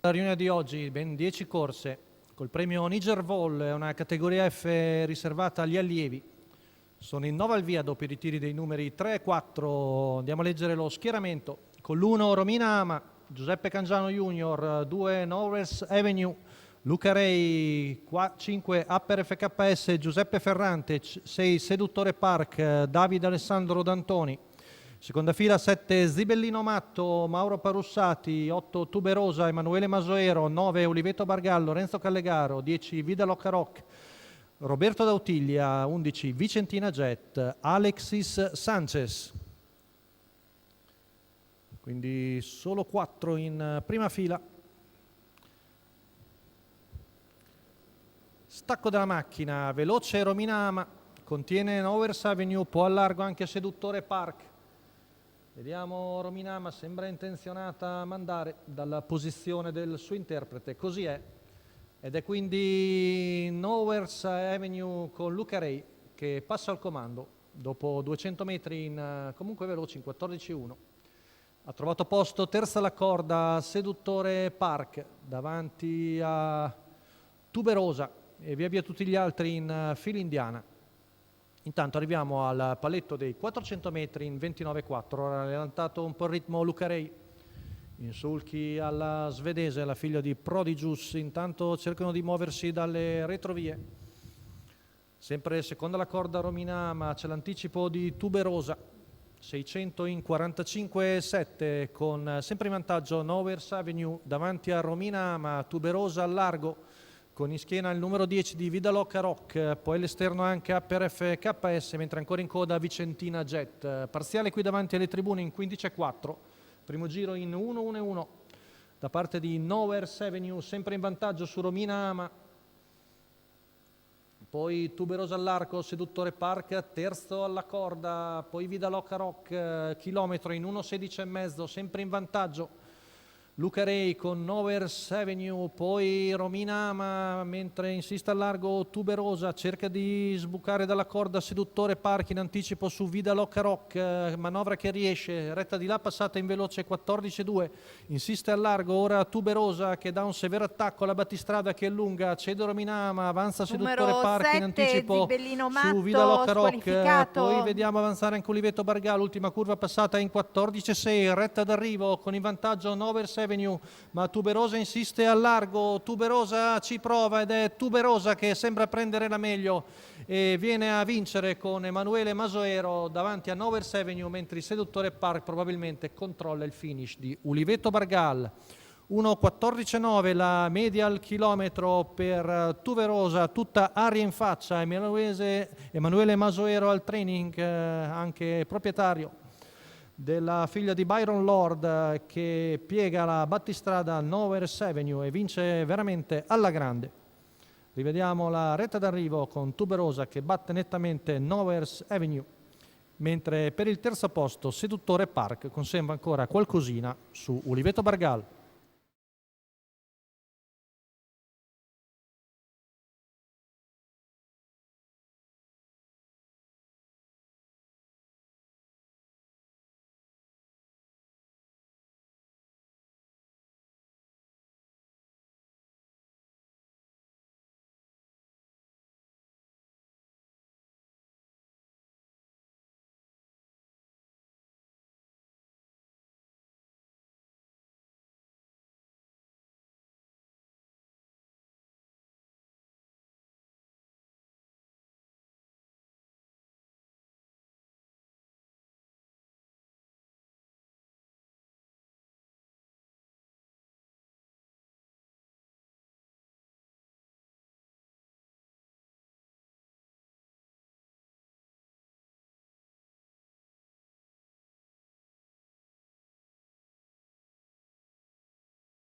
La riunione di oggi, ben 10 corse, col premio Niger Vol, è una categoria F riservata agli allievi. Sono in 9 al via dopo i ritiri dei numeri 3 e 4. Andiamo a leggere lo schieramento. Con l'1 Romina Ama, Giuseppe Cangiano Junior, 2 Norwest Avenue, Luca Rei, 5 Upper FKS, Giuseppe Ferrante, 6 Seduttore Park, Davide Alessandro D'Antoni. Seconda fila 7 Zibellino Matto, Mauro Parussati, 8 Tuberosa, Emanuele Masoero, 9 Oliveto Bargallo, Lorenzo Callegaro, 10 Vida Locca Rock, Roberto Dautiglia, 11 Vicentina Jet, Alexis Sanchez. Quindi solo 4 in prima fila. Stacco della macchina, veloce Romina Ama, contiene Novers Avenue, po' a largo anche Seduttore Park. Vediamo Romina Ama, sembra intenzionata a mandare dalla posizione del suo interprete, così è. Ed è quindi Novers Avenue con Luca Rei che passa al comando dopo 200 metri in comunque veloci in 14.1. Ha trovato posto terza alla corda Seduttore Park davanti a Tuberosa e via via tutti gli altri in fila indiana. Intanto arriviamo al paletto dei 400 metri in 29.4. Ora ha rallentato un po' il ritmo Luca Rei. Insulchi alla svedese, la figlia di Prodigius. Intanto cercano di muoversi dalle retrovie. Sempre seconda la corda Romina Ama, c'è l'anticipo di Tuberosa. 600 in 45.7 con sempre in vantaggio Novers Avenue davanti a Romina Ama, Tuberosa al largo. Con in schiena il numero 10 di Vida Locca Rock, poi all'esterno anche Upper FKS, mentre ancora in coda Vicentina Jet. Parziale qui davanti alle tribune in 15.4, primo giro in 1-1-1 da parte di Novers Avenue, sempre in vantaggio su Romina Ama. Poi Tuberosa all'arco, Seduttore Park, terzo alla corda, poi Vida Locca Rock, chilometro in 1.16,5, sempre in vantaggio. Luca Rei con Novers Avenue, poi Romina Ama, mentre insiste al largo Tuberosa, cerca di sbucare dalla corda Seduttore Park in anticipo su Vida Locca Rock, manovra che riesce, retta di là passata in veloce 14.2, insiste al largo, ora Tuberosa che dà un severo attacco alla battistrada che è lunga, cede Romina Ama, avanza Seduttore Park in anticipo su Vida Locca Rock, poi vediamo avanzare anche Oliveto Bargallo, ultima curva passata in 14.6, retta d'arrivo con in vantaggio Novers Avenue, ma Tuberosa insiste al largo, Tuberosa ci prova ed è Tuberosa che sembra prendere la meglio e viene a vincere con Emanuele Masoero davanti a Novers Avenue, mentre il Seduttore Park probabilmente controlla il finish di Oliveto Bargal. 1.14.9 la media al chilometro per Tuberosa, tutta aria in faccia, Emanuele Masoero al training, anche proprietario della figlia di Byron Lord, che piega la battistrada Novers Avenue e vince veramente alla grande. Rivediamo la retta d'arrivo con Tuberosa che batte nettamente Novers Avenue, mentre per il terzo posto Seduttore Park conserva ancora qualcosina su Oliveto Bargal.